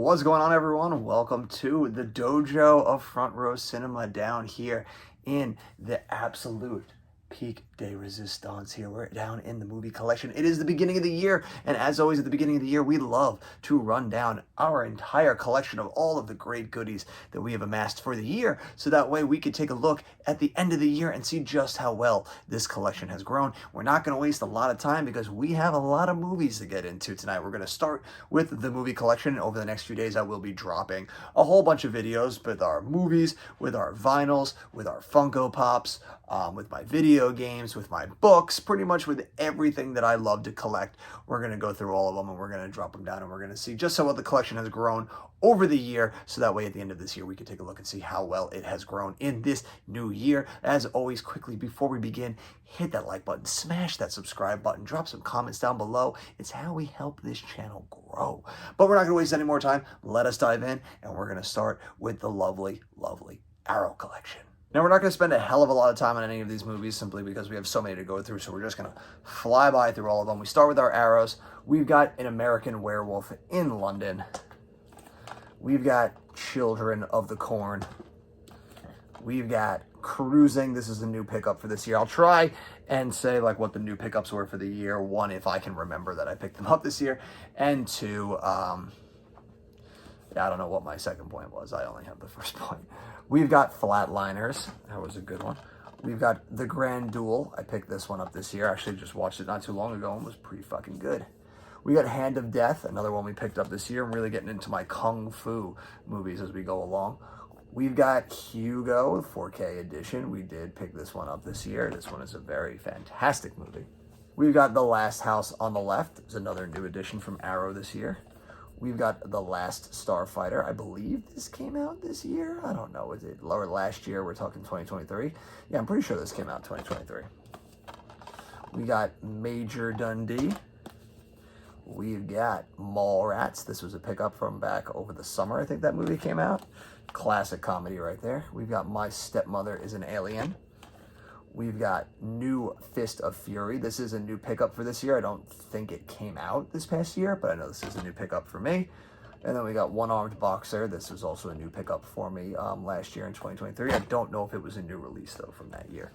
What's going on, everyone? Welcome to the dojo of Front Row Cinema down here in the absolute peak de resistance here. We're down in the movie collection. It is the beginning of the year, and as always at the beginning of the year, we love to run down our entire collection of all of the great goodies that we have amassed for the year, so that way we could take a look at the end of the year and see just how well this collection has grown. We're not going to waste a lot of time because we have a lot of movies to get into tonight. We're going to start with the movie collection. Over the next few days, I will be dropping a whole bunch of videos with our movies, with our vinyls, with our Funko Pops, with my video games, with my books, pretty much with everything that I love to collect. We're going to go through all of them and we're going to drop them down and we're going to see just how well the collection has grown over the year, so that way at the end of this year we can take a look and see how well it has grown in this new year. As always, quickly before we begin, hit that like button, smash that subscribe button, drop some comments down below. It's how we help this channel grow. But we're not going to waste any more time. Let us dive in, and we're going to start with the lovely, lovely Arrow collection. Now, we're not going to spend a hell of a lot of time on any of these movies simply because we have so many to go through, so we're just going to fly by through all of them. We start with our Arrows. We've got An American Werewolf in London. We've got Children of the Corn. We've got Cruising. This is a new pickup for this year. I'll try and say like what the new pickups were for the year. One, if I can remember that I picked them up this year. And two, I don't know what my second point was. I only have the first point. We've got Flatliners. That was a good one. We've got The Grand Duel. I picked this one up this year. Actually just watched it not too long ago and was pretty fucking good. We got Hand of Death, another one we picked up this year. I'm really getting into my Kung Fu movies as we go along. We've got Hugo, 4K edition. We did pick this one up this year. This one is a very fantastic movie. We've got The Last House on the Left. It's another new edition from Arrow this year. We've got The Last Starfighter. I believe this came out this year. I don't know. Is it lower last year? We're talking 2023. Yeah, I'm pretty sure this came out in 2023. We got Major Dundee. We've got Mallrats. This was a pickup from back over the summer. I think that movie came out. Classic comedy right there. We've got My Stepmother is an Alien. We've got New Fist of Fury. This is a new pickup for this year. I don't think it came out this past year, but I know this is a new pickup for me. And then we got One Armed Boxer. This was also a new pickup for me last year in 2023. I don't know if it was a new release, though, from that year.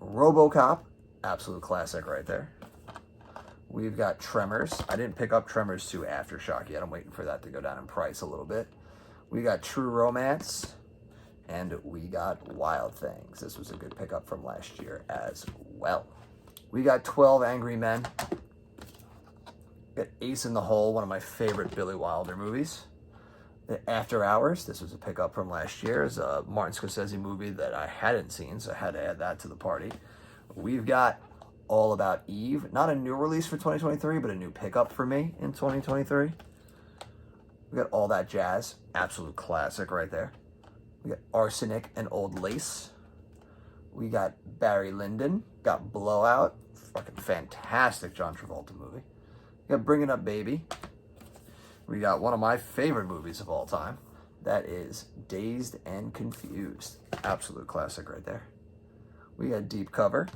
RoboCop. Absolute classic right there. We've got Tremors. I didn't pick up Tremors 2 Aftershock yet. I'm waiting for that to go down in price a little bit. We got True Romance. And we got Wild Things. This was a good pickup from last year as well. We got 12 Angry Men. We got Ace in the Hole, one of my favorite Billy Wilder movies. After Hours. This was a pickup from last year. It's a Martin Scorsese movie that I hadn't seen, so I had to add that to the party. We've got All About Eve. Not a new release for 2023, but a new pickup for me in 2023. We got All That Jazz. Absolute classic right there. We got Arsenic and Old Lace. We got Barry Lyndon. Got Blowout. Fucking fantastic John Travolta movie. We got Bringing Up Baby. We got one of my favorite movies of all time. That is Dazed and Confused. Absolute classic right there. We got Deep Cover.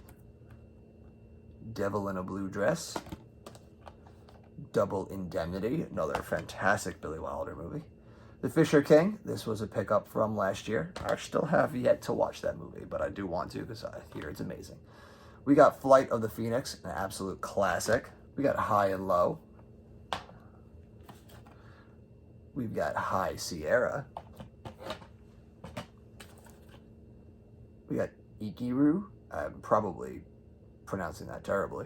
Devil in a Blue Dress. Double Indemnity, another fantastic Billy Wilder movie. The Fisher King, this was a pickup from last year. I still have yet to watch that movie, but I do want to because I hear it's amazing. We got Flight of the Phoenix, an absolute classic. We got High and Low. We've got High Sierra. We got Ikiru. I'm probably pronouncing that terribly.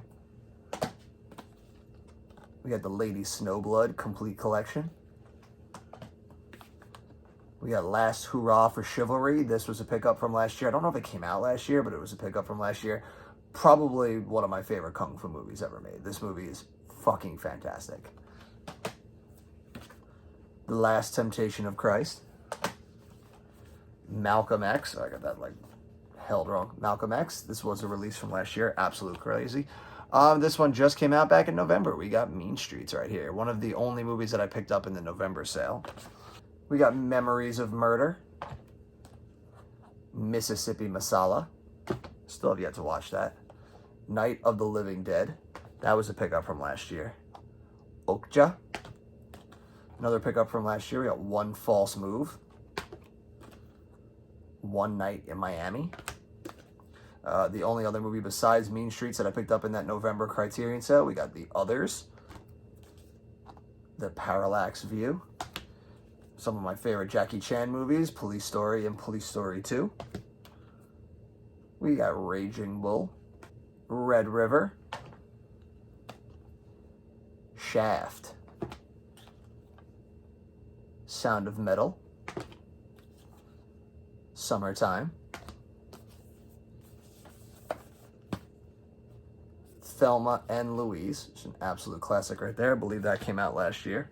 We got the Lady Snowblood Complete Collection. We got Last Hurrah for Chivalry. This was a pickup from last year. I don't know if it came out last year, but it was a pickup from last year. Probably one of my favorite Kung Fu movies ever made. This movie is fucking fantastic. The Last Temptation of Christ. Malcolm X. I got that like held wrong. Malcolm X. This was a release from last year. Absolute crazy. This one just came out back in November. We got Mean Streets right here. One of the only movies that I picked up in the November sale. We got Memories of Murder. Mississippi Masala. Still have yet to watch that. Night of the Living Dead. That was a pickup from last year. Okja. Another pickup from last year, we got One False Move, One Night in Miami. The only other movie besides Mean Streets that I picked up in that November Criterion sale, we got The Others, The Parallax View, some of my favorite Jackie Chan movies, Police Story and Police Story 2. We got Raging Bull, Red River, Shaft, Sound of Metal, Summertime, Thelma and Louise. It's an absolute classic right there. I believe that came out last year.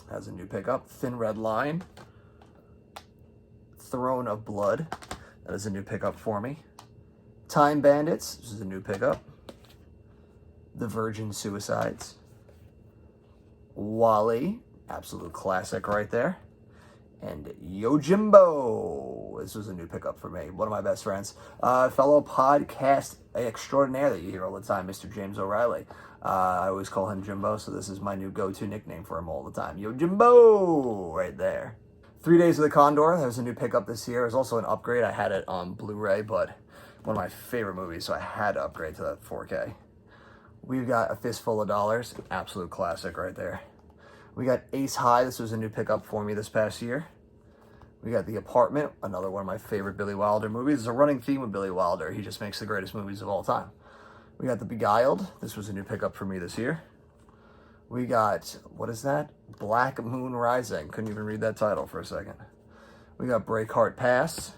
Has a new pickup. Thin Red Line, Throne of Blood. That is a new pickup for me. Time Bandits. This is a new pickup. The Virgin Suicides. Wally. Absolute classic right there. And Yojimbo. This was a new pickup for me. One of my best friends. Fellow podcast extraordinaire that you hear all the time, Mr. James O'Reilly. I always call him Jimbo, so this is my new go-to nickname for him all the time. Yojimbo! Right there. 3 Days of the Condor. That was a new pickup this year. It was also an upgrade. I had it on Blu-ray, but one of my favorite movies, so I had to upgrade to that 4K. We've got A Fistful of Dollars. An absolute classic right there. We got Ace High. This was a new pickup for me this past year. We got The Apartment, another one of my favorite Billy Wilder movies. It's a running theme with Billy Wilder. He just makes the greatest movies of all time. We got The Beguiled. This was a new pickup for me this year. We got, what is that? Black Moon Rising. Couldn't even read that title for a second. We got Breakheart Pass.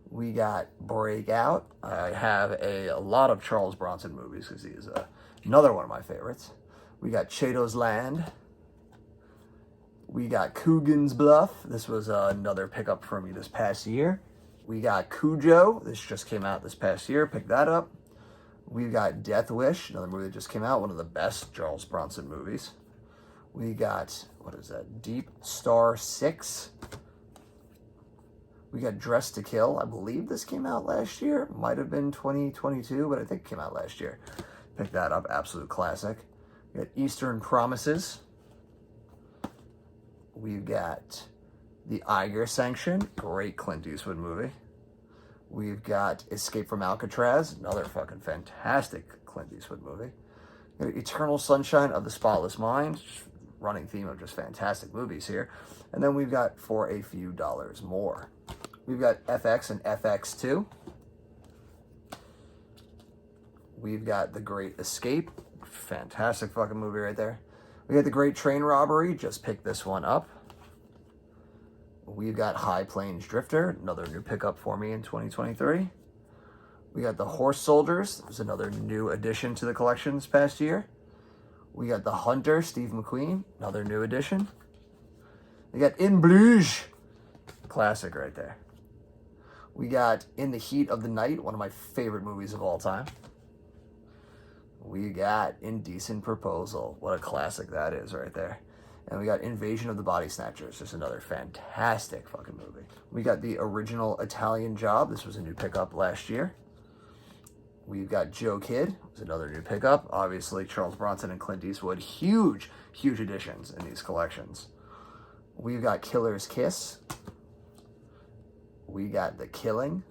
We got Breakout. I have a lot of Charles Bronson movies because he is another one of my favorites. We got Chato's Land. We got Coogan's Bluff. This was another pickup for me this past year. We got Cujo. This just came out this past year. Picked that up. We got Death Wish, another movie that just came out. One of the best Charles Bronson movies. We got, what is that? Deep Star 6. We got Dressed to Kill. I believe this came out last year. Might have been 2022, but I think it came out last year. Picked that up. Absolute classic. We got Eastern Promises. We've got The Eiger Sanction. Great Clint Eastwood movie. We've got Escape from Alcatraz. Another fucking fantastic Clint Eastwood movie. We got Eternal Sunshine of the Spotless Mind. Running theme of just fantastic movies here. And then we've got For a Few Dollars More. We've got FX and FX2. We've got The Great Escape. Fantastic fucking movie right there. We got The Great Train Robbery. Just picked this one up. We've got High Plains Drifter. Another new pickup for me in 2023. We got The Horse Soldiers. There's another new addition to the collection this past year. We got The Hunter, Steve McQueen. Another new addition. We got In Bruges. Classic right there. We got In the Heat of the Night, one of my favorite movies of all time. We got Indecent Proposal. What a classic that is right there. And we got Invasion of the Body Snatchers. Just another fantastic fucking movie. We got The Original Italian Job. This was a new pickup last year. We've got Joe Kidd. It was another new pickup. Obviously, Charles Bronson and Clint Eastwood. Huge, huge additions in these collections. We've got Killer's Kiss. We got The Killing.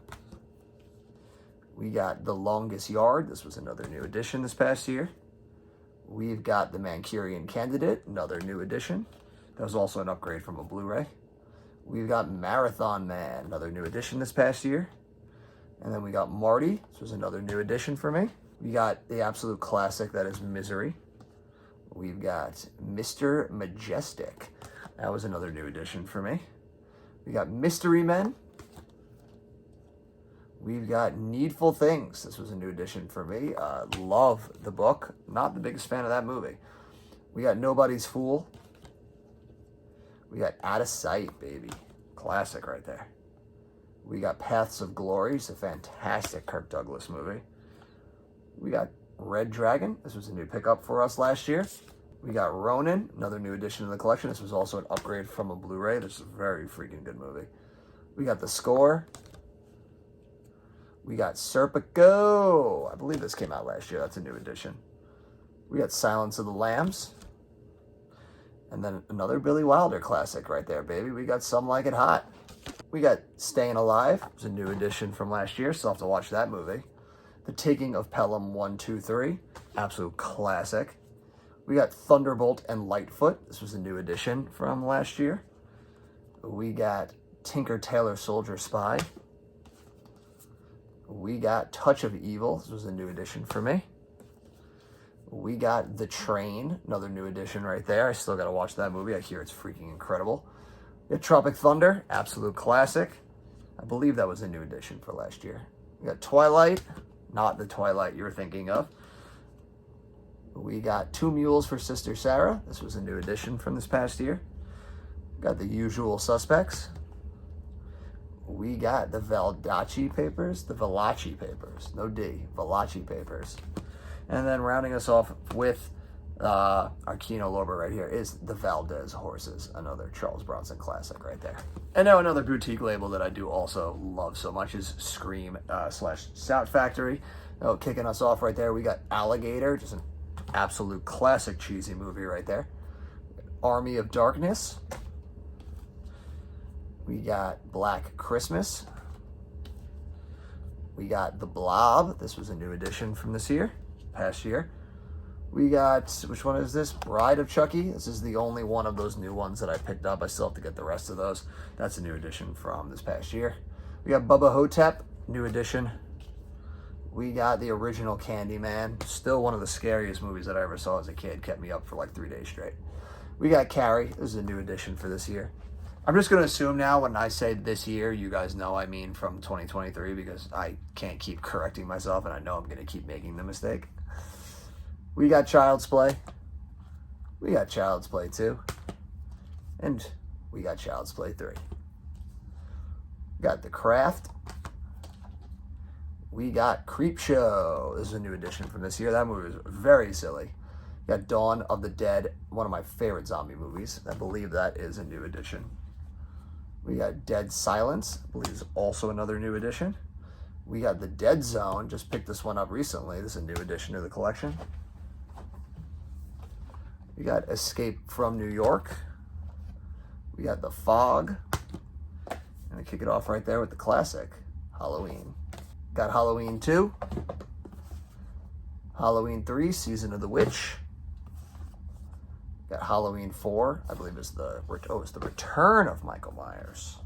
We got The Longest Yard. This was another new addition this past year. We've got The Manchurian Candidate, another new addition. That was also an upgrade from a Blu-ray. We've got Marathon Man, another new addition this past year. And then we got Marty. This was another new addition for me. We got the absolute classic that is Misery. We've got Mr. Majestic. That was another new addition for me. We got Mystery Men. We've got Needful Things. This was a new addition for me. Love the book. Not the biggest fan of that movie. We got Nobody's Fool. We got Out of Sight, baby. Classic right there. We got Paths of Glory. It's a fantastic Kirk Douglas movie. We got Red Dragon. This was a new pickup for us last year. We got Ronin, another new addition to the collection. This was also an upgrade from a Blu-ray. This is a very freaking good movie. We got The Score. We got Serpico. I believe this came out last year. That's a new addition. We got Silence of the Lambs. And then another Billy Wilder classic right there, baby. We got Some Like It Hot. We got Staying Alive. It was a new edition from last year. Still have to watch that movie. The Taking of Pelham 1, 2, 3. Absolute classic. We got Thunderbolt and Lightfoot. This was a new edition from last year. We got Tinker Tailor Soldier Spy. We got Touch of Evil. This was a new edition for me. We got The Train, another new edition right there. I still got to watch that movie. I hear it's freaking incredible. We got Tropic Thunder, absolute classic. I believe that was a new edition for last year. We got Twilight, not the Twilight you're thinking of. We got Two Mules for Sister Sarah. This was a new edition from this past year. We got The Usual Suspects. We got the Valachi Papers, no D, Valachi Papers. And then rounding us off with our Kino Lorber right here is the Valdez Horses, another Charles Bronson classic right there. And now another boutique label that I do also love so much is Scream / Shout Factory. Oh, kicking us off right there, we got Alligator, just an absolute classic cheesy movie right there. Army of Darkness. We got Black Christmas. We got The Blob. This was a new edition from this year, past year. We got, which one is this? Bride of Chucky. This is the only one of those new ones that I picked up. I still have to get the rest of those. That's a new edition from this past year. We got Bubba Hotep, new edition. We got the original Candyman. Still one of the scariest movies that I ever saw as a kid. Kept me up for like 3 days straight. We got Carrie. This is a new edition for this year. I'm just going to assume now when I say this year, you guys know I mean from 2023 because I can't keep correcting myself and I know I'm going to keep making the mistake. We got Child's Play. We got Child's Play 2. And we got Child's Play 3. We got The Craft. We got Creepshow. This is a new edition from this year. That movie was very silly. We got Dawn of the Dead, one of my favorite zombie movies. I believe that is a new edition. We got Dead Silence, I believe is also another new edition. We got The Dead Zone, just picked this one up recently. This is a new addition to the collection. We got Escape from New York. We got The Fog. And I kick it off right there with the classic, Halloween. Got Halloween 2. Halloween 3, Season of the Witch. Got Halloween 4, I believe it's the return of Michael Myers.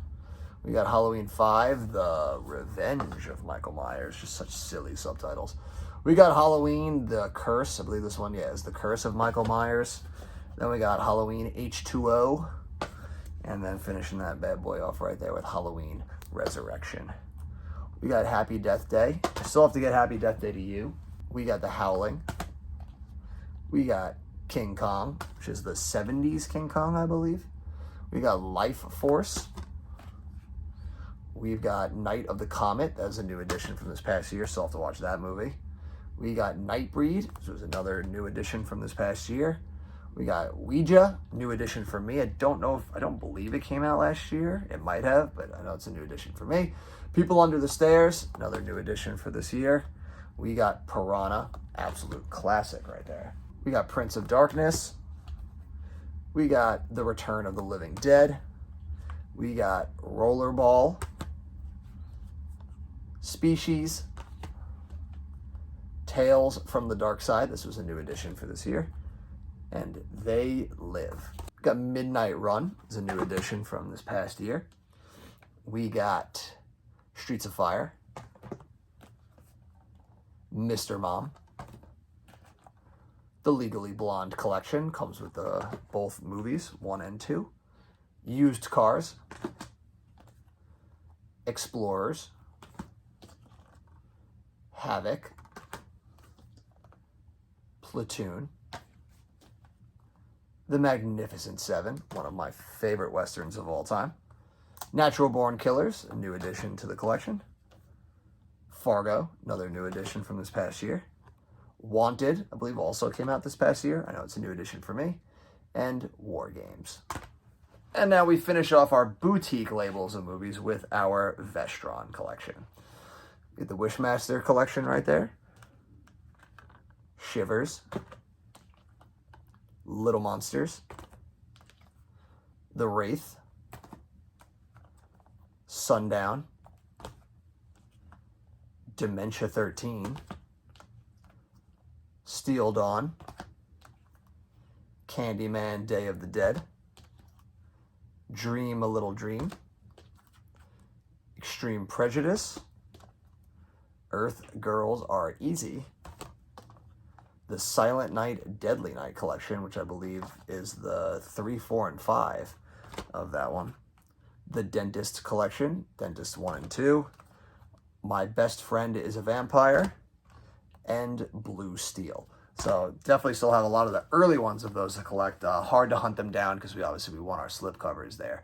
We got Halloween 5, the revenge of Michael Myers. Just such silly subtitles. We got Halloween, the curse. I believe this one, is the curse of Michael Myers. Then we got Halloween H2O. And then finishing that bad boy off right there with Halloween Resurrection. We got Happy Death Day. I still have to get Happy Death Day to you. We got The Howling. We got King Kong, which is the 70s King Kong, I believe. We got Life Force. We've got Night of the Comet. That was a new edition from this past year. Still have to watch that movie. We got Nightbreed, which was another new edition from this past year. We got Ouija, new edition for me. I don't believe it came out last year. It might have, but I know it's a new edition for me. People Under the Stairs, another new edition for this year. We got Piranha, absolute classic right there. We got Prince of Darkness. We got The Return of the Living Dead. We got Rollerball. Species. Tales from the Dark Side. This was a new edition for this year. And They Live. We got Midnight Run. It's a new edition from this past year. We got Streets of Fire. Mr. Mom. The Legally Blonde collection comes with both movies, 1 and 2. Used Cars. Explorers. Havoc. Platoon. The Magnificent Seven, one of my favorite westerns of all time. Natural Born Killers, a new addition to the collection. Fargo, another new addition from this past year. Wanted, I believe also came out this past year. I know it's a new addition for me. And War Games. And now we finish off our boutique labels of movies with our Vestron collection. We get the Wishmaster collection right there. Shivers. Little Monsters. The Wraith, Sundown, Dementia 13, Steel Dawn, Candyman Day of the Dead, Dream a Little Dream, Extreme Prejudice, Earth Girls Are Easy, the Silent Night, Deadly Night collection, which I believe is the 3, 4, and 5 of that one. The Dentist collection, Dentist 1 and 2. My Best Friend is a Vampire, and Blue Steel. So definitely still have a lot of the early ones of those to collect. Hard to hunt them down because we want our slipcovers there.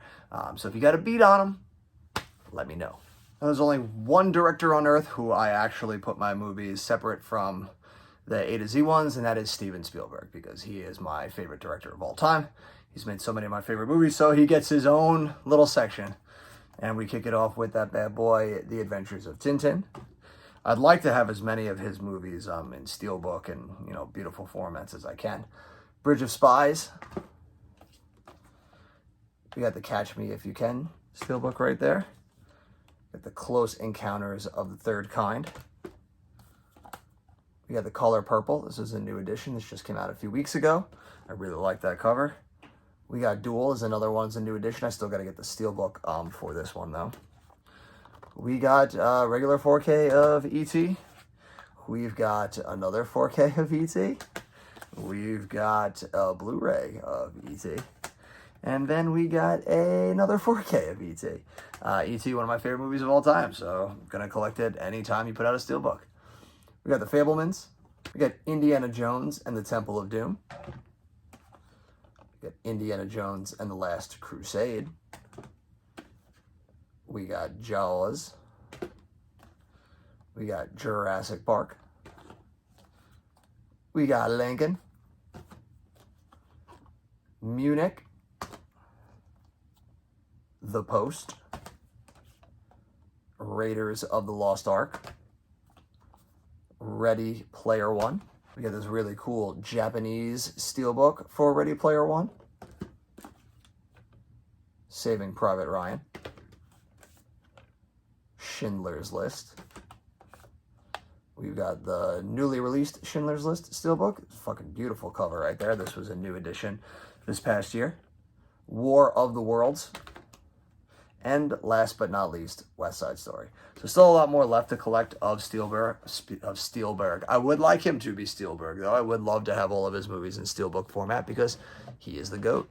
So if you got a beat on them, let me know. There's only one director on earth who I actually put my movies separate from the A to Z ones, and that is Steven Spielberg, because he is my favorite director of all time. He's made so many of my favorite movies, so he gets his own little section. And we kick it off with that bad boy, The Adventures of Tintin. I'd like to have as many of his movies in steelbook and, beautiful formats as I can. Bridge of Spies. We got the Catch Me If You Can steelbook right there. Got the Close Encounters of the Third Kind. We got The Color Purple. This is a new edition. This just came out a few weeks ago. I really like that cover. We got Duel is another one. It's a new edition. I still got to get the steelbook for this one, though. We got regular 4K of E.T. We've got another 4K of E.T. We've got a Blu-ray of E.T. And then we got another 4K of E.T. E.T., one of my favorite movies of all time, so I'm going to collect it anytime you put out a steelbook. We got The Fabelmans. We got Indiana Jones and the Temple of Doom. We got Indiana Jones and the Last Crusade. We got Jaws. We got Jurassic Park. We got Lincoln. Munich. The Post. Raiders of the Lost Ark. Ready Player One. We got this really cool Japanese steelbook for Ready Player One. Saving Private Ryan. Schindler's List. We've got the newly released Schindler's List steelbook. It's a fucking beautiful cover right there. This was a new edition this past year. War of the Worlds. And last but not least, West Side Story. So still a lot more left to collect of Spielberg. I would like him to be Spielberg, though. I would love to have all of his movies in steelbook format because he is the GOAT.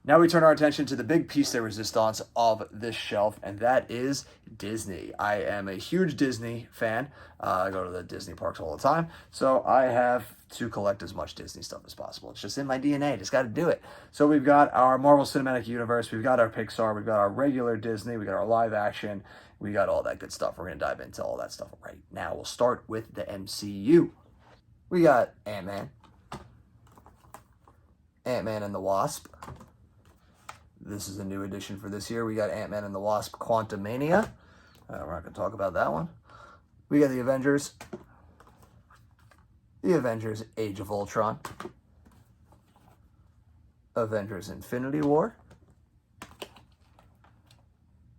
Now we turn our attention to the big piece de resistance of this shelf, and that is Disney. I am a huge Disney fan. I go to the Disney parks all the time, so I have to collect as much Disney stuff as possible. It's just in my DNA. Just got to do it. So we've got our Marvel Cinematic Universe. We've got our Pixar. We've got our regular Disney. We got our live action. We got all that good stuff. We're going to dive into all that stuff right now. We'll start with the MCU. We got Ant-Man. Ant-Man and the Wasp. This is a new edition for this year. We got Ant-Man and the Wasp Quantumania. We're not going to talk about that one. We got the Avengers. The Avengers Age of Ultron. Avengers Infinity War.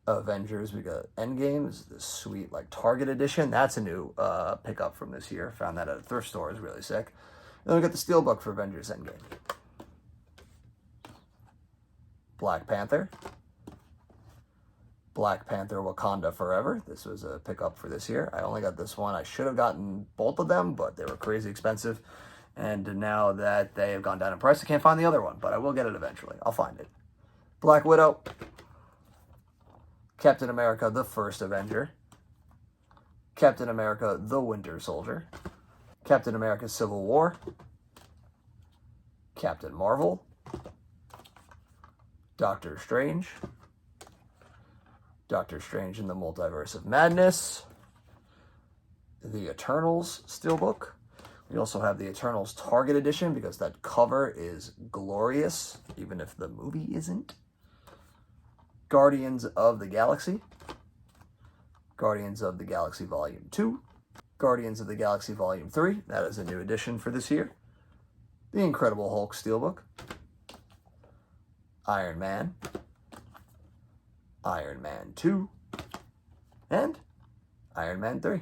Avengers, we got Endgame. This is the sweet Target edition. That's a new pickup from this year. Found that at a thrift store. It's really sick. And then we got the Steelbook for Avengers Endgame. Black Panther. Black Panther Wakanda Forever. This was a pickup for this year. I only got this one. I should have gotten both of them, but they were crazy expensive. And now that they have gone down in price, I can't find the other one, but I will get it eventually. I'll find it. Black Widow. Captain America, the First Avenger. Captain America, the Winter Soldier. Captain America Civil War. Captain Marvel. Doctor Strange. Doctor Strange in the Multiverse of Madness. The Eternals Steelbook. We also have the Eternals Target Edition because that cover is glorious, even if the movie isn't. Guardians of the Galaxy. Guardians of the Galaxy Volume 2. Guardians of the Galaxy Volume 3. That is a new edition for this year. The Incredible Hulk Steelbook. Iron Man. Iron Man 2, and Iron Man 3.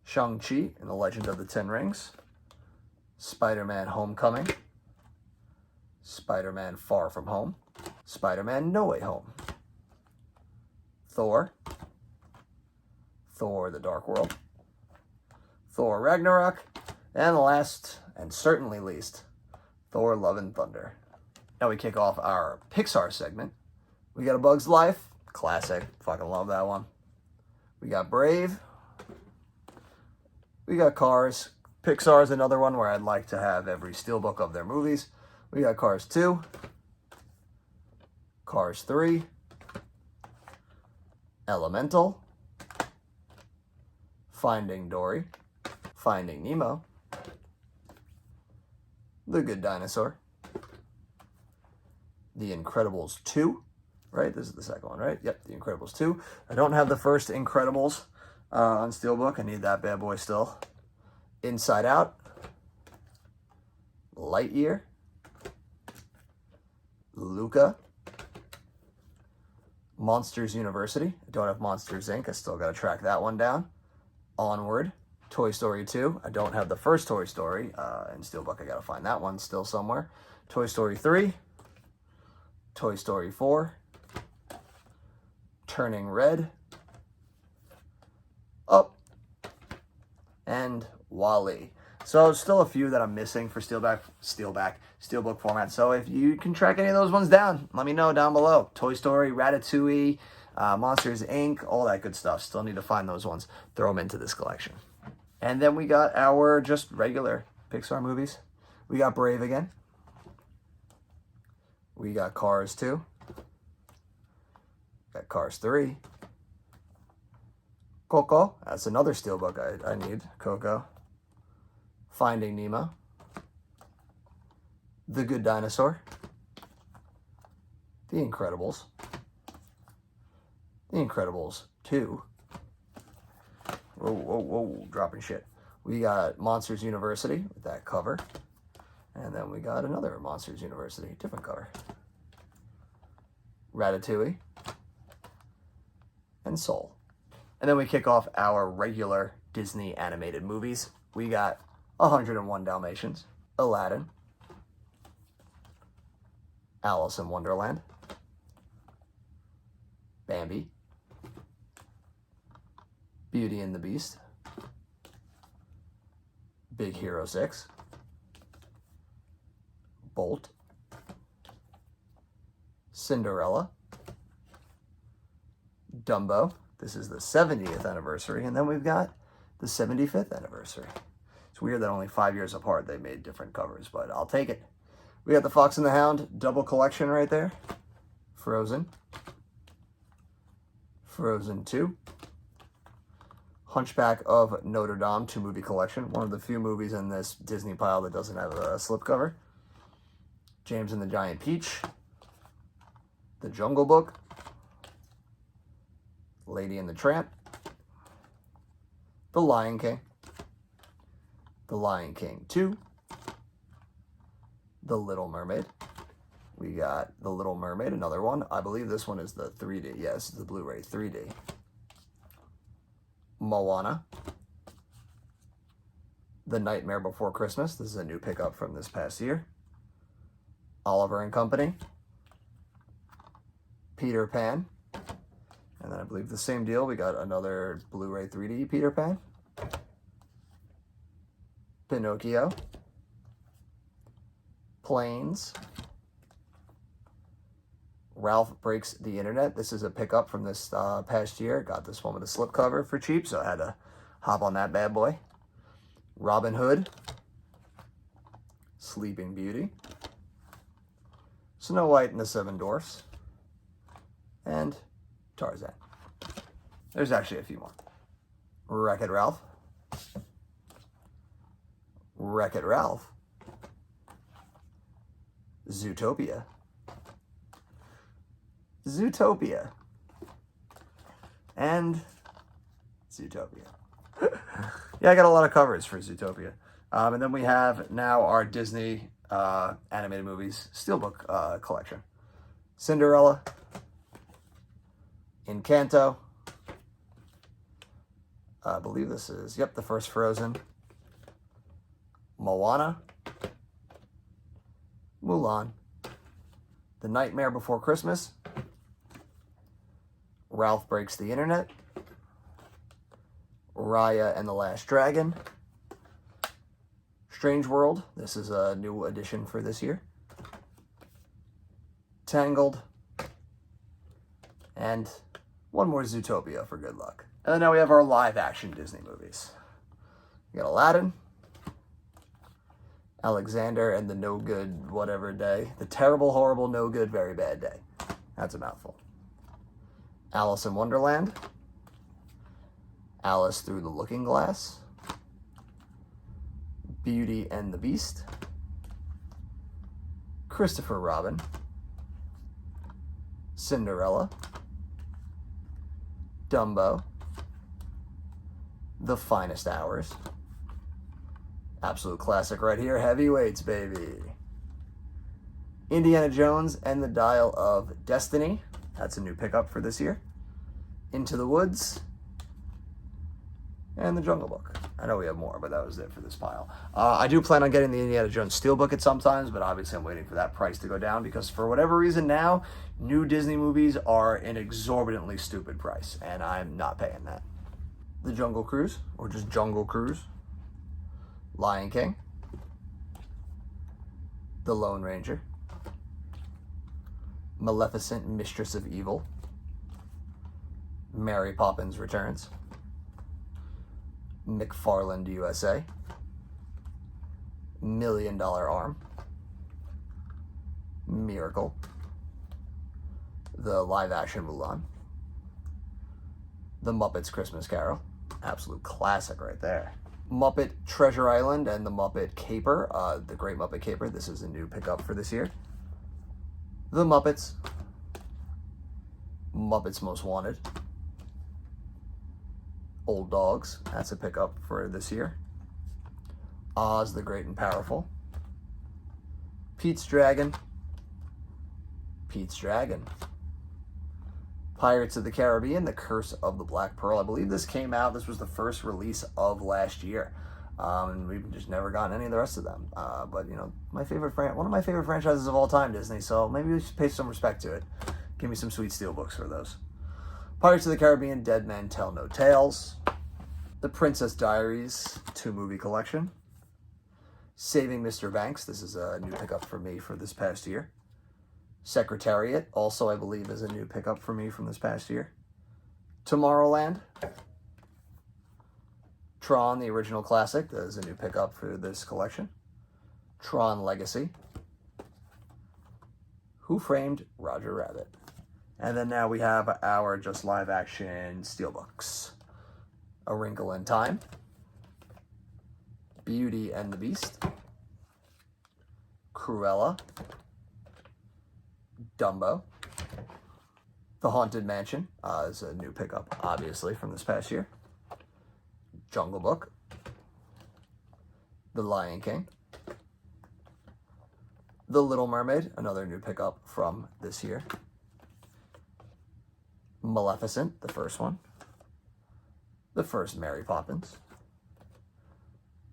Shang-Chi and the Legend of the Ten Rings, Spider-Man Homecoming, Spider-Man Far From Home, Spider-Man No Way Home, Thor, Thor The Dark World, Thor Ragnarok, and last, and certainly least, Thor Love and Thunder. Now we kick off our Pixar segment. We got A Bug's Life, classic, fucking love that one. We got Brave. We got Cars. Pixar is another one where I'd like to have every steelbook of their movies. We got Cars 2, Cars 3, Elemental, Finding Dory, Finding Nemo, The Good Dinosaur, The Incredibles 2, right? This is the second one, right? Yep, The Incredibles 2. I don't have the first Incredibles on steelbook. I need that bad boy still. Inside Out, Lightyear, Luca, Monsters University. I don't have Monsters Inc. I still got to track that one down. Onward, Toy Story 2. I don't have the first Toy Story in steelbook. I got to find that one still somewhere. Toy Story 3, Toy Story 4, Turning Red, Up, and Wall-E. So still a few that I'm missing for steelbook format. So if you can track any of those ones down, let me know down below. Toy Story, Ratatouille, Monsters Inc., all that good stuff. Still need to find those ones. Throw them into this collection. And then we got our just regular Pixar movies. We got Brave again. We got Cars 2. Got Cars 3. Coco. That's another steelbook I need. Coco. Finding Nemo. The Good Dinosaur. The Incredibles. The Incredibles 2. Whoa, whoa, whoa, dropping shit. We got Monsters University with that cover. And then we got another Monsters University, different cover. Ratatouille. And Soul. And then we kick off our regular Disney animated movies. We got 101 Dalmatians, Aladdin, Alice in Wonderland, Bambi, Beauty and the Beast, Big Hero 6, Bolt, Cinderella, Dumbo. This is the 70th anniversary, and then we've got the 75th anniversary. It's weird that only 5 years apart they made different covers, but I'll take it. We got the Fox and the Hound double collection right there. Frozen. Frozen 2. Hunchback of Notre Dame 2-movie collection. One of the few movies in this Disney pile that doesn't have a slipcover. James and the Giant Peach. The Jungle Book. Lady and the Tramp. The Lion King. The Lion King 2. The Little Mermaid. We got The Little Mermaid, another one. I believe this one is the 3D. Yes, the Blu-ray 3D. Moana. The Nightmare Before Christmas. This is a new pickup from this past year. Oliver and Company. Peter Pan. And then I believe the same deal. We got another Blu-ray 3D Peter Pan. Pinocchio. Planes. Ralph Breaks the Internet. This is a pickup from this past year. Got this one with a slipcover for cheap, so I had to hop on that bad boy. Robin Hood. Sleeping Beauty. Snow White and the Seven Dwarfs. And Tarzan. There's actually a few more. Wreck-It Ralph. Wreck-It Ralph. Zootopia. Zootopia. And Zootopia. Yeah, I got a lot of covers for Zootopia. And then we have now our Disney animated movies steelbook collection. Cinderella, Encanto. I believe this is, the first Frozen. Moana. Mulan. The Nightmare Before Christmas. Ralph Breaks the Internet. Raya and the Last Dragon. Strange World. This is a new addition for this year. Tangled. And one more Zootopia for good luck. And then now we have our live action Disney movies. We got Aladdin. Alexander and the No Good Whatever Day. The Terrible, Horrible, No Good, Very Bad Day. That's a mouthful. Alice in Wonderland. Alice Through the Looking Glass. Beauty and the Beast. Christopher Robin. Cinderella. Dumbo. The Finest Hours. Absolute classic right here. Heavyweights, baby. Indiana Jones and the Dial of Destiny. That's a new pickup for this year. Into the Woods. And The Jungle Book. I know we have more, but that was it for this pile. I do plan on getting the Indiana Jones Steelbook at sometimes, but obviously I'm waiting for that price to go down because for whatever reason now, new Disney movies are an exorbitantly stupid price, and I'm not paying that. The Jungle Cruise, or just Jungle Cruise. Lion King. The Lone Ranger. Maleficent, Mistress of Evil. Mary Poppins Returns. McFarland USA. $1 Million Arm. Miracle. The live action Mulan. The Muppets Christmas Carol. Absolute classic right there. Muppet Treasure Island and the Muppet Caper. The Great Muppet Caper. This is a new pickup for this year. The Muppets. Muppets Most Wanted. Old Dogs. That's a pickup for this year. Oz the Great and Powerful. Pete's Dragon. Pete's Dragon. Pirates of the Caribbean, The Curse of the Black Pearl. I believe this came out, this was the first release of last year. And we've just never gotten any of the rest of them. But, you know, one of my favorite franchises of all time, Disney, so maybe we should pay some respect to it. Give me some sweet steelbooks for those. Pirates of the Caribbean, Dead Men Tell No Tales. The Princess Diaries 2-movie collection. Saving Mr. Banks. This is a new pickup for me for this past year. Secretariat, also I believe is a new pickup for me from this past year. Tomorrowland. Tron, the original classic, that is a new pickup for this collection. Tron Legacy. Who Framed Roger Rabbit? And then now we have our just live action steelbooks. A Wrinkle in Time. Beauty and the Beast. Cruella. Dumbo. The Haunted Mansion is a new pickup, obviously, from this past year. Jungle Book. The Lion King. The Little Mermaid, another new pickup from this year. Maleficent, the first one. The first Mary Poppins.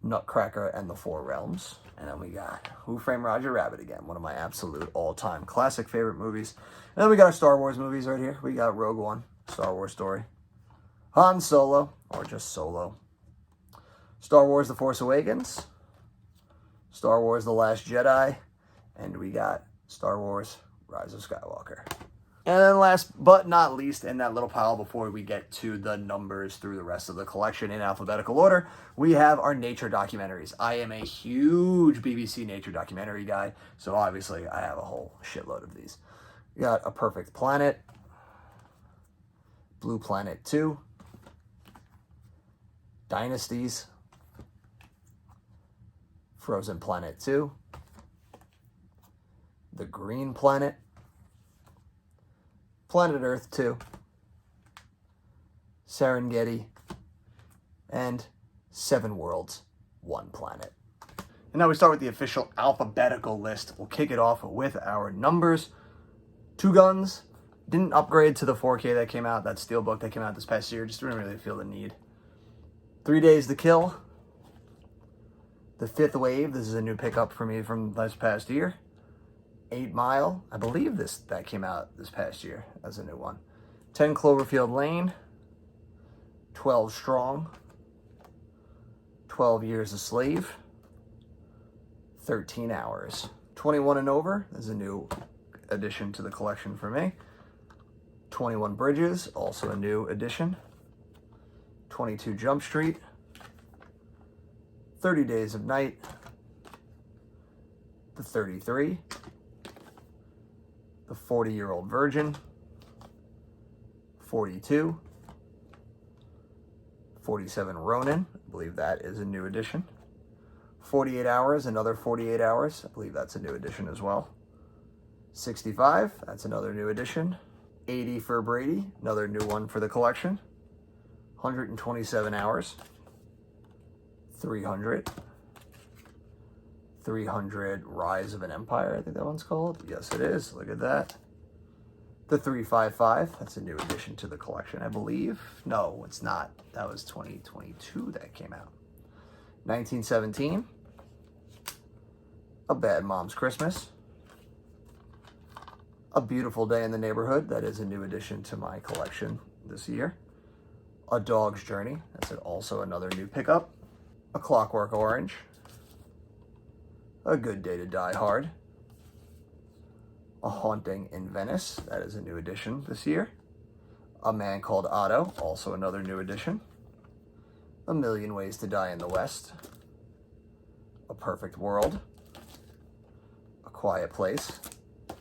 Nutcracker and the Four Realms. And then we got Who Framed Roger Rabbit again, one of my absolute all-time classic favorite movies. And then we got our Star Wars movies right here. We got Rogue One, Star Wars Story. Han Solo, or just Solo. Star Wars The Force Awakens. Star Wars The Last Jedi. And we got Star Wars Rise of Skywalker. And then last but not least, in that little pile before we get to the numbers through the rest of the collection in alphabetical order, we have our nature documentaries. I am a huge BBC nature documentary guy, so obviously I have a whole shitload of these. We got A Perfect Planet, Blue Planet 2, Dynasties, Frozen Planet 2, The Green Planet, Planet Earth 2, Serengeti, and 7 Worlds, 1 Planet. And now we start with the official alphabetical list. We'll kick it off with our numbers. Two Guns, Didn't upgrade to the 4K that came out, that Steelbook that came out this past year. Just didn't really feel the need. 3 Days to Kill. The Fifth Wave. This is a new pickup for me from this past year. 8 Mile. I believe that came out this past year as a new one. 10 Cloverfield Lane. 12 Strong. 12 Years a Slave. 13 Hours. 21 and Over is a new addition to the collection for me. 21 Bridges, also a new addition. 22 Jump Street. 30 Days of Night. The 33. The 40-Year-Old Virgin. 42. 47 Ronin, I believe that is a new addition. 48 Hours, another 48 Hours, I believe that's a new addition as well. 65, that's another new addition. 80 for Brady, another new one for the collection. 127 Hours. 300. 300 Rise of an Empire, I think that one's called. Yes, it is. Look at that. The 355, that's a new addition to the collection, I believe. No, it's not. That was 2022 that came out. 1917. A Bad Mom's Christmas. A Beautiful Day in the Neighborhood, that is a new addition to my collection this year. A Dog's Journey, that's also another new pickup. A Clockwork Orange. A Good Day to Die Hard. A Haunting in Venice, that is a new addition this year. A Man Called Otto, also another new addition. A Million Ways to Die in the West. A Perfect World. A Quiet Place. A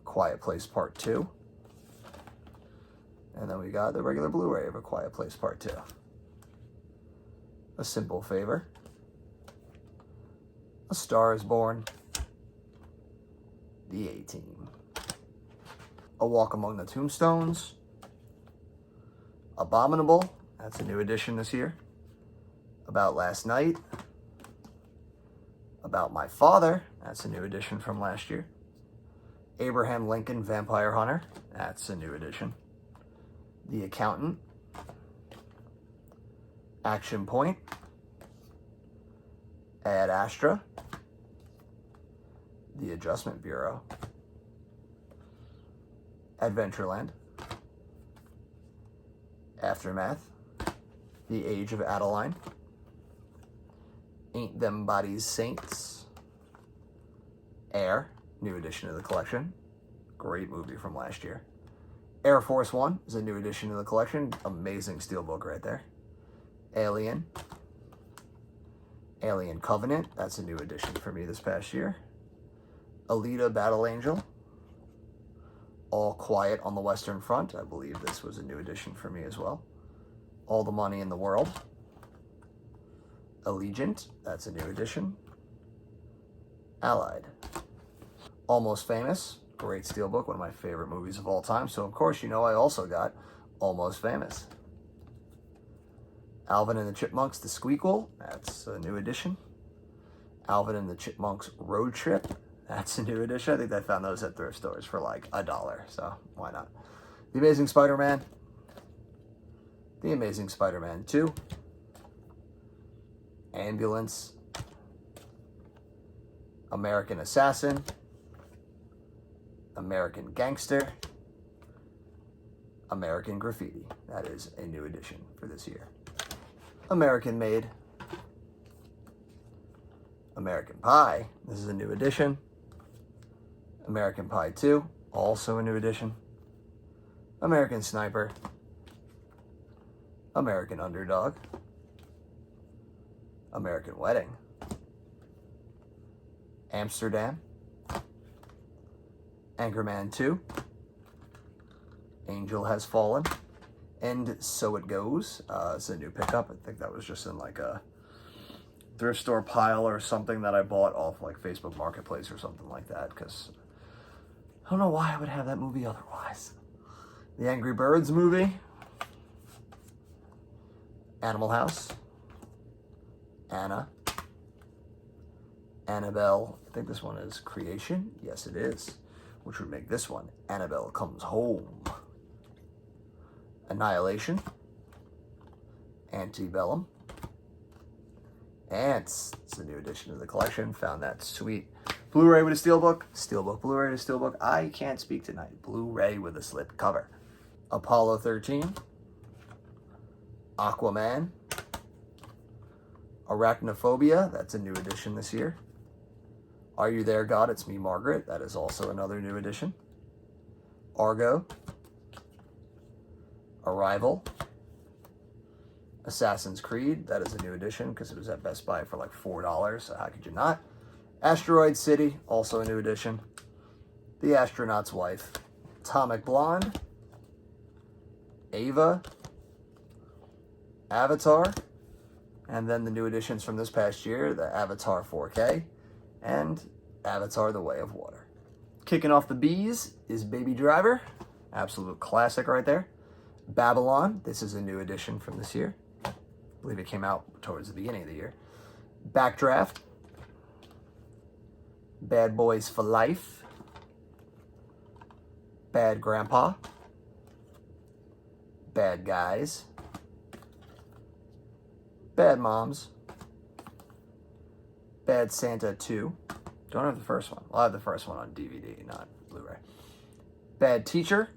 Quiet Place Part 2. And then we got the regular Blu-ray of A Quiet Place Part 2. A Simple Favor. A Star is Born. The A-Team. A Walk Among the Tombstones. Abominable, that's a new addition this year. About Last Night. About My Father, that's a new addition from last year. Abraham Lincoln Vampire Hunter, that's a new addition. The Accountant. Action Point. Ad Astra. The Adjustment Bureau. Adventureland. Aftermath. The Age of Adeline. Ain't Them Bodies Saints. Air, new addition to the collection. Great movie from last year. Air Force One is a new addition to the collection. Amazing steelbook right there. Alien. Alien Covenant, that's a new addition for me this past year. Alita Battle Angel. All Quiet on the Western Front, I believe this was a new addition for me as well. All the Money in the World. Allegiant, that's a new addition. Allied. Almost Famous, great steelbook, one of my favorite movies of all time. So of course, you know I also got Almost Famous. Alvin and the Chipmunks, The Squeakquel, that's a new addition. Alvin and the Chipmunks Road Trip, that's a new addition. I think I found those at thrift stores for like $1, so why not? The Amazing Spider-Man. The Amazing Spider-Man 2. Ambulance. American Assassin. American Gangster. American Graffiti. That is a new addition for this year. American Made. American Pie. This is a new addition. American Pie 2. Also a new addition. American Sniper. American Underdog. American Wedding. Amsterdam. Anchorman 2. Angel Has Fallen. And So It Goes. It's a new pickup. I think that was just in like a thrift store pile or something that I bought off like Facebook Marketplace or something like that, because I don't know why I would have that movie otherwise. The Angry Birds movie. Animal House. Anna. Annabelle. I think this one is Creation. Yes, it is. which would make this one Annabelle Comes Home. Annihilation. Antebellum. Ants. It's a new addition to the collection. Found that sweet Blu-ray with a steelbook. Steelbook, Blu-ray with a steelbook. I can't speak tonight. Blu-ray with a slip cover. Apollo 13. Aquaman. Arachnophobia. That's a new edition this year. Are You There, God? It's Me, Margaret. That is also another new edition. Argo. Arrival. Assassin's Creed. That is a new edition because it was at Best Buy for like $4, so how could you not? Asteroid City, also a new edition. The Astronaut's Wife. Atomic Blonde. Ava. Avatar. And then the new editions from this past year, the Avatar 4K and Avatar The Way of Water. Kicking off the B's is Baby Driver. Absolute classic right there. Babylon. This is a new edition from this year. I believe it came out towards the beginning of the year. Backdraft. Bad Boys for Life. Bad Grandpa. Bad Guys. Bad Moms. Bad Santa 2. Don't have the first one. I'll have the first one on DVD, not Blu-ray. Bad Teacher.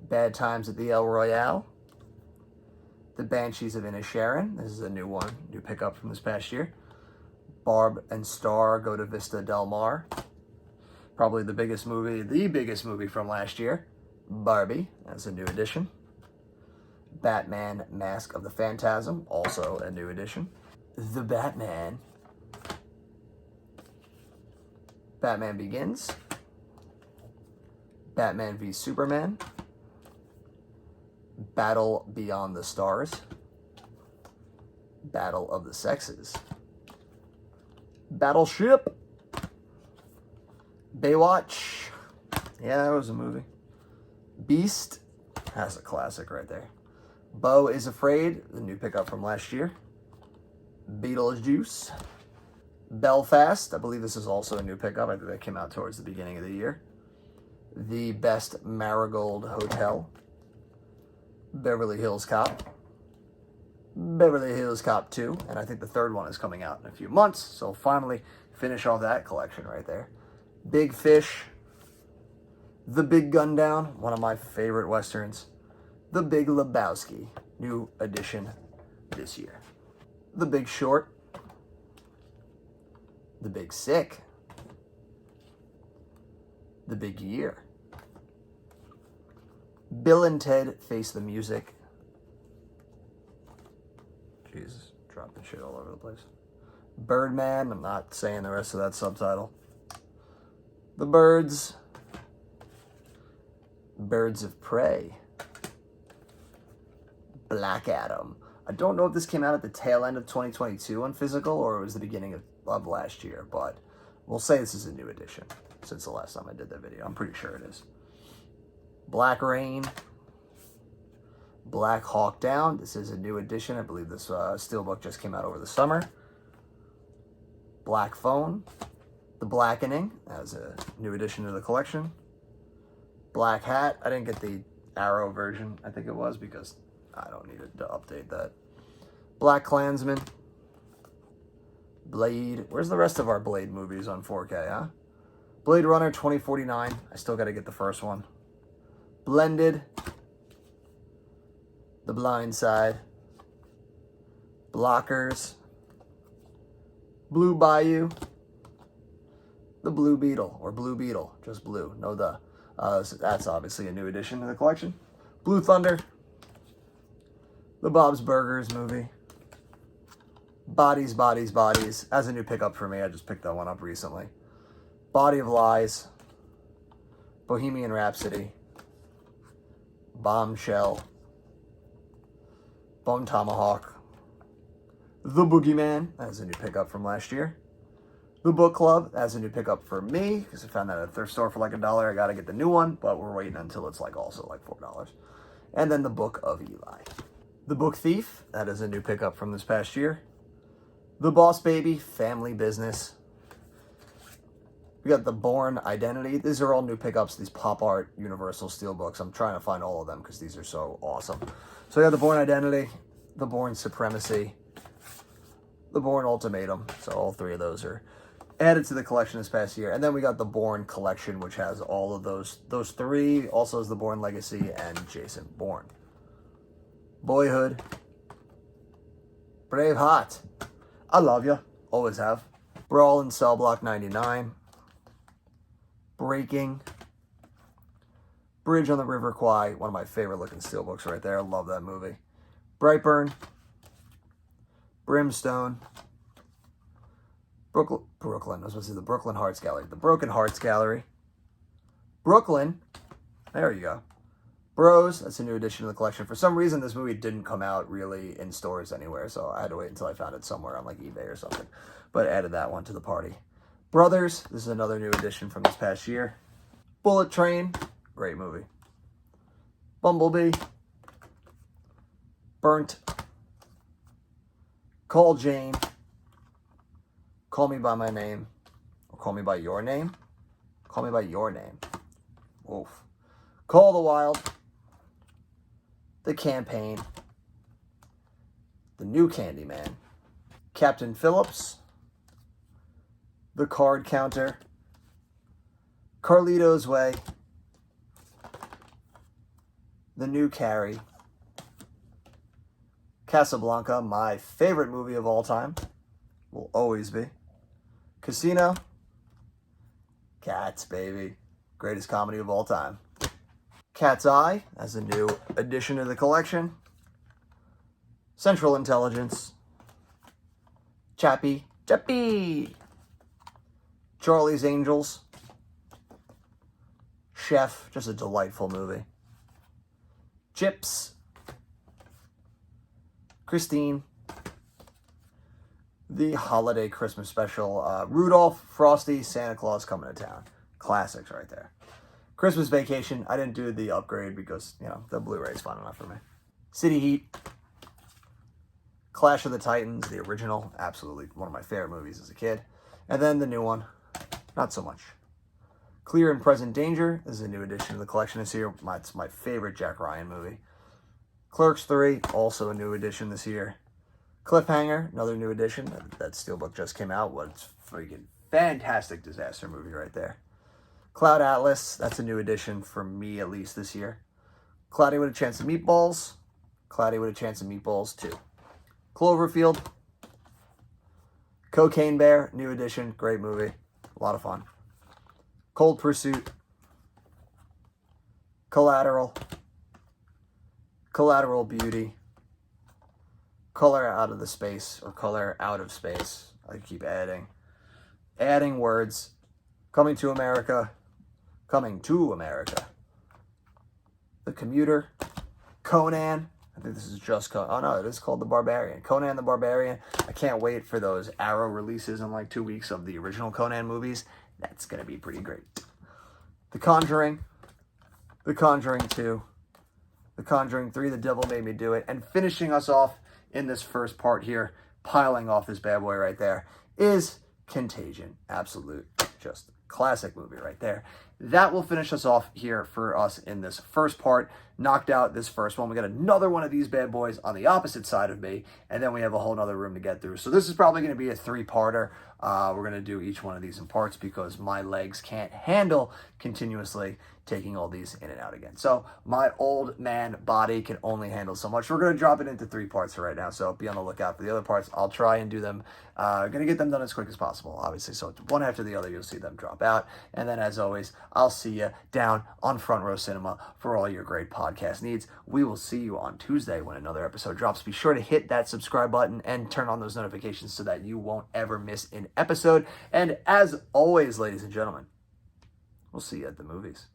Bad Times at the El Royale. The Banshees of Inisherin. This is a new one, new pickup from this past year. Barb and Star Go to Vista Del Mar. Probably the biggest movie from last year. Barbie, that's a new edition. Batman Mask of the Phantasm, also a new edition. The Batman. Batman Begins. Batman v Superman. Battle Beyond the Stars. Battle of the Sexes. Battleship. Baywatch. Yeah, that was a movie. Beast. That's a classic right there. Beau is Afraid, the new pickup from last year. Beetlejuice. Belfast. I believe this is also a new pickup. I think that came out towards the beginning of the year. The Best Marigold Hotel. Beverly Hills Cop. Beverly Hills Cop 2. And I think the third one is coming out in a few months. So finally finish off that collection right there. Big Fish. The Big Gun Down. One of my favorite Westerns. The Big Lebowski. New edition this year. The Big Short. The Big Sick. The Big Year. Bill and Ted Face the Music. Jesus, dropping shit all over the place. Birdman. I'm not saying the rest of that subtitle. The Birds. Birds of Prey. Black Adam. I don't know if this came out at the tail end of 2022 on physical or it was the beginning of last year, but we'll say this is a new edition since the last time I did that video. I'm pretty sure it is. Black Rain. Black Hawk Down. This is a new edition. I believe this steelbook just came out over the summer. Black Phone. The Blackening. As a new addition to the collection. Black Hat. I didn't get the Arrow version, I think it was, because I don't need to update that. Black Klansman. Blade. Where's the rest of our Blade movies on 4K, huh? Blade Runner 2049. I still got to get the first one. Blended. The Blind Side. Blockers. Blue Bayou. The Blue Beetle, or Blue Beetle, just blue, no the. So that's obviously a new addition to the collection. Blue Thunder. The Bob's Burgers movie. Bodies, Bodies, Bodies. As a new pickup for me, I just picked that one up recently. Body of Lies. Bohemian Rhapsody. Bombshell. Bone Tomahawk. The Boogeyman. That's a new pickup from last year. The Book Club. That's a new pickup for me because I found that at a thrift store for like $1. I got to get the new one, but we're waiting until it's like also like $4. And then The Book of Eli. The Book Thief. That is a new pickup from this past year. The Boss Baby. Family Business. We got the Bourne Identity. These are all new pickups, these pop art Universal Steelbooks. I'm trying to find all of them because these are so awesome. So we got the Bourne Identity, the Bourne Supremacy, the Bourne Ultimatum. So all three of those are added to the collection this past year. And then we got the Bourne Collection, which has all of those three. Also has the Bourne Legacy and Jason Bourne. Boyhood. Braveheart. I love you. Always have. Brawl in Cell Block 99. Breaking. Bridge on the River Kwai. One of my favorite looking steelbooks right there. I love that movie. Brightburn. Brimstone. Brooklyn. I was supposed to say the Brooklyn Hearts Gallery. The Broken Hearts Gallery. Brooklyn. There you go. Bros. That's a new addition to the collection. For some reason, this movie didn't come out really in stores anywhere, so I had to wait until I found it somewhere on like eBay or something. But added that one to the party. Brothers. This is another new addition from this past year. Bullet Train. Great movie. Bumblebee. Burnt. Call Jane. Call Me By My Name. Or Call Me By Your Name. Call Me By Your Name. Oof. Call the Wild. The Campaign. The New Candyman. Captain Phillips. The Card Counter. Carlito's Way. The New Carrie. Casablanca, my favorite movie of all time. Will always be. Casino. Cats, baby. Greatest comedy of all time. Cat's Eye, as a new addition to the collection. Central Intelligence. Chappie. Charlie's Angels. Chef, just a delightful movie. Chips. Christine. The Holiday Christmas Special. Rudolph, Frosty, Santa Claus Coming to Town. Classics right there. Christmas Vacation. I didn't do the upgrade because, the Blu-ray is fun enough for me. City Heat. Clash of the Titans, the original. Absolutely one of my favorite movies as a kid. And then the new one. Not so much. Clear and Present Danger. This is a new addition to the collection this year. It's my favorite Jack Ryan movie. Clerks 3. Also a new addition this year. Cliffhanger, another new addition. That steelbook just came out. What's freaking fantastic disaster movie right there. Cloud Atlas, that's a new addition for me at least this year. Cloudy with a Chance of Meatballs. Cloudy with a Chance of Meatballs 2. Cloverfield. Cocaine Bear, new addition, great movie. A lot of fun. Cold Pursuit. Collateral. Collateral Beauty. Color Out of the Space, or Color Out of Space. I keep adding words. Coming to America. Coming to America. The Commuter. Conan. I think this is just Conan. Oh no, it is called The Barbarian. Conan the Barbarian. I can't wait for those Arrow releases in like 2 weeks of the original Conan movies. That's going to be pretty great. The Conjuring. The Conjuring 2. The Conjuring 3, The Devil Made Me Do It. And finishing us off in this first part here, piling off this bad boy right there, is Contagion. Absolute, just classic movie right there. That will finish us off here for us in this first part. Knocked out this first one. We got another one of these bad boys on the opposite side of me, and then we have a whole nother room to get through. So this is probably going to be a 3-parter. We're going to do each one of these in parts because my legs can't handle continuously taking all these in and out again. So my old man body can only handle so much. We're going to drop it into 3 parts right now, so be on the lookout for the other parts. I'll try and do them. Going to get them done as quick as possible, obviously. So one after the other, you'll see them drop out. And then, as always, I'll see you down on Front Row Cinema for all your great podcast needs. We will see you on Tuesday when another episode drops. Be sure to hit that subscribe button and turn on those notifications so that you won't ever miss an episode. And as always, ladies and gentlemen, we'll see you at the movies.